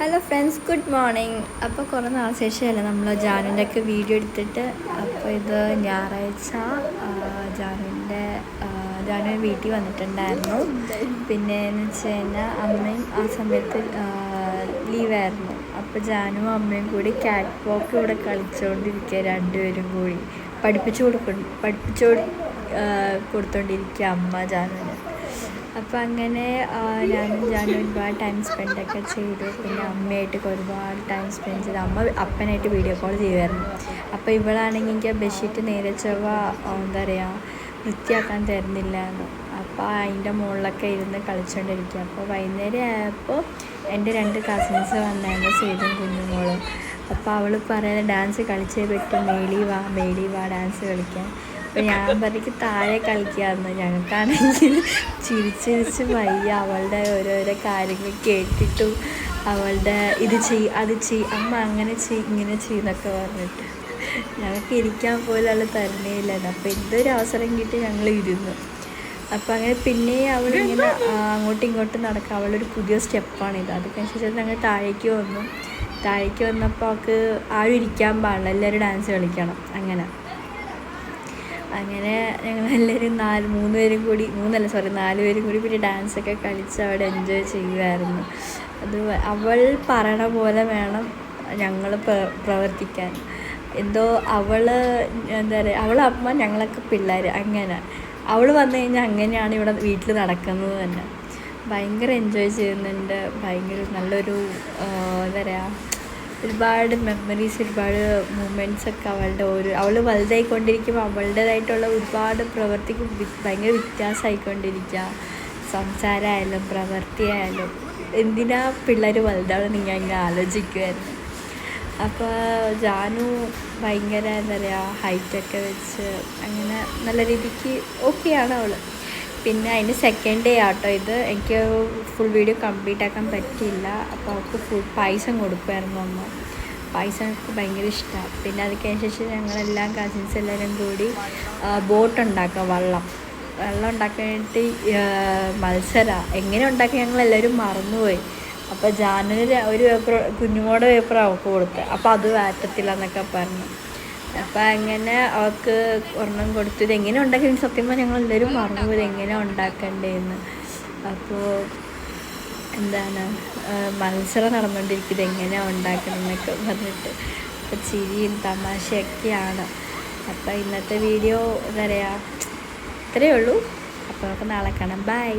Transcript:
Hello friends, good morning. അപ്പോൾ കുറേ നാളെ ശേഷമല്ലേ നമ്മൾ ജാനുവിൻ്റെ ഒക്കെ വീഡിയോ എടുത്തിട്ട്. അപ്പോൾ ഇത് ഞായറാഴ്ച ജാനു വീട്ടിൽ വന്നിട്ടുണ്ടായിരുന്നു. പിന്നെ എന്ന് വെച്ച് കഴിഞ്ഞാൽ അമ്മയും ആ സമയത്ത് ലീവായിരുന്നു. അപ്പോൾ ജാനുവും അമ്മയും കൂടി ക്യാറ്റ് വാക്ക് ഇവിടെ കളിച്ചുകൊണ്ടിരിക്കുക, രണ്ടുപേരും കൂടി പഠിപ്പിച്ചു കൊടുത്തോണ്ടിരിക്കുക അമ്മ ജാനുവിന്. അപ്പോൾ അങ്ങനെ ഞാനും ജാനു ഒരുപാട് ടൈം സ്പെൻഡൊക്കെ ചെയ്തു. പിന്നെ അമ്മയായിട്ട് ഒരുപാട് ടൈം സ്പെൻഡ് ചെയ്തു. അമ്മ അപ്പനായിട്ട് വീഡിയോ കോൾ ചെയ്യുമായിരുന്നു. അപ്പോൾ ഇവളാണെങ്കിൽ എനിക്ക് ബെഡ്ഷീറ്റ് നേരെ ചൊവ്വ എന്താ പറയുക വൃത്തിയാക്കാൻ തരുന്നില്ലായിരുന്നു. അപ്പോൾ അതിൻ്റെ മുകളിലൊക്കെ ഇരുന്ന് കളിച്ചുകൊണ്ടിരിക്കുക. അപ്പോൾ വൈകുന്നേരം ആയപ്പോൾ എൻ്റെ 2 കസിൻസ് വന്നായിരുന്നു, സേതും കുഞ്ഞുമോളും. അപ്പോൾ അവൾ പറയുന്നത് ഡാൻസ് കളിച്ചേ പറ്റും, മേളി വാ ഡാൻസ് കളിക്കാൻ. അപ്പോൾ ഞാൻ പറഞ്ഞിട്ട് താഴെ കളിക്കാമെന്ന്. ഞങ്ങൾക്കാണെങ്കിൽ ചിരിച്ചിരിച്ച് വയ്യ. അവളുടെ ഓരോരോ കാര്യങ്ങൾ കേട്ടിട്ടും അവളുടെ ഇത് അത് അമ്മ അങ്ങനെ ഇങ്ങനെ എന്നൊക്കെ പറഞ്ഞിട്ട് ഞങ്ങൾക്ക് ഇരിക്കാൻ പോലും അവൾ തരുന്നേയില്ലായിരുന്നു. അപ്പോൾ എന്തൊരു അവസരം കിട്ടി ഞങ്ങൾ ഇരുന്നു. അപ്പോൾ അങ്ങനെ പിന്നെ അവളിങ്ങനെ അങ്ങോട്ടും ഇങ്ങോട്ടും നടക്കുക. അവളൊരു പുതിയ സ്റ്റെപ്പാണിത്. അത് കഴിഞ്ഞിട്ട് ഞങ്ങൾ താഴേക്ക് വന്നപ്പോൾ അവൾക്ക് ആരും ഇരിക്കാൻ പാടില്ല, എല്ലാവരും ഡാൻസ് കളിക്കണം. അങ്ങനെ ഞങ്ങളെല്ലാവരും 4 പേരും കൂടി പിന്നെ ഡാൻസൊക്കെ കളിച്ച് അവിടെ എൻജോയ് ചെയ്യുമായിരുന്നു. അത് അവൾ പറയണ പോലെ വേണം ഞങ്ങൾ പ്രവർത്തിക്കാൻ. എന്തോ അവൾ എന്താ പറയുക, അവളമ്മ ഞങ്ങളൊക്കെ പിള്ളേർ. അങ്ങനെ അവൾ വന്നു കഴിഞ്ഞാൽ അങ്ങനെയാണ് ഇവിടെ വീട്ടിൽ നടക്കുന്നത് തന്നെ. ഭയങ്കര എൻജോയ് ചെയ്യുന്നുണ്ട്. ഭയങ്കര നല്ലൊരു എന്താ പറയുക, ഒരുപാട് മെമ്മറീസ്, ഒരുപാട് മൂമെൻറ്റ്സൊക്കെ അവൾ വലുതായിക്കൊണ്ടിരിക്കുമ്പോൾ അവളുടേതായിട്ടുള്ള ഒരുപാട് പ്രവൃത്തിക്ക് ഭയങ്കര വ്യത്യാസമായിക്കൊണ്ടിരിക്കുക. സംസാരമായാലും പ്രവൃത്തിയായാലും എന്തിനാ പിള്ളേർ വലുതാണെന്ന് ഞാൻ ഇങ്ങനെ ആലോചിക്കുമായിരുന്നു. അപ്പോൾ ജാനു ഭയങ്കര എന്താ പറയുക ഹൈറ്റൊക്കെ വെച്ച് അങ്ങനെ നല്ല രീതിക്ക് ഓക്കെയാണ് അവൾ. പിന്നെ അതിൻ്റെ സെക്കൻഡ് ഡേ ആട്ടോ ഇത്. എനിക്ക് ഫുൾ വീഡിയോ കംപ്ലീറ്റ് ആക്കാൻ പറ്റിയില്ല. അപ്പോൾ അവൾക്ക് പായസം കൊടുക്കുമായിരുന്നു അമ്മ. പായസം എനിക്ക് ഭയങ്കര ഇഷ്ടമാണ്. പിന്നെ അത് കഴിഞ്ഞ ശേഷം ഞങ്ങളെല്ലാം കസിൻസ് എല്ലാവരും കൂടി ബോട്ട് ഉണ്ടാക്കുക, വെള്ളം ഉണ്ടാക്കാനായിട്ട് മത്സരമാണ്. എങ്ങനെ ഉണ്ടാക്കി ഞങ്ങളെല്ലാവരും മറന്നുപോയി. അപ്പോൾ ജാനുവിന് ഒരു പേപ്പർ, കുഞ്ഞുമോടെ പേപ്പർ അവൾക്ക് കൊടുത്തത്. അപ്പോൾ അത് വാറ്റത്തില്ല എന്നൊക്കെ പറഞ്ഞു. അപ്പോൾ അങ്ങനെ അവൾക്ക് ഒരെണ്ണം കൊടുത്തു. ഇതെങ്ങനെ ഉണ്ടാക്കി സത്യം പറഞ്ഞാൽ ഞങ്ങളെല്ലാവരും മറന്നുപോയത് എങ്ങനെ ഉണ്ടാക്കണ്ടേന്ന്. അപ്പോൾ എന്താണ് മത്സരം നടന്നുകൊണ്ടിരിക്കുന്നത് എങ്ങനെയാണ് ഉണ്ടാക്കണം എന്നൊക്കെ പറഞ്ഞിട്ട്. അപ്പോൾ ചിരിയും തമാശയൊക്കെയാണ്. അപ്പോൾ ഇന്നത്തെ വീഡിയോ എന്താ പറയുക, ഇത്രയേ ഉള്ളൂ. അപ്പോൾ നമുക്ക് നാളെ കാണാം. ബൈ.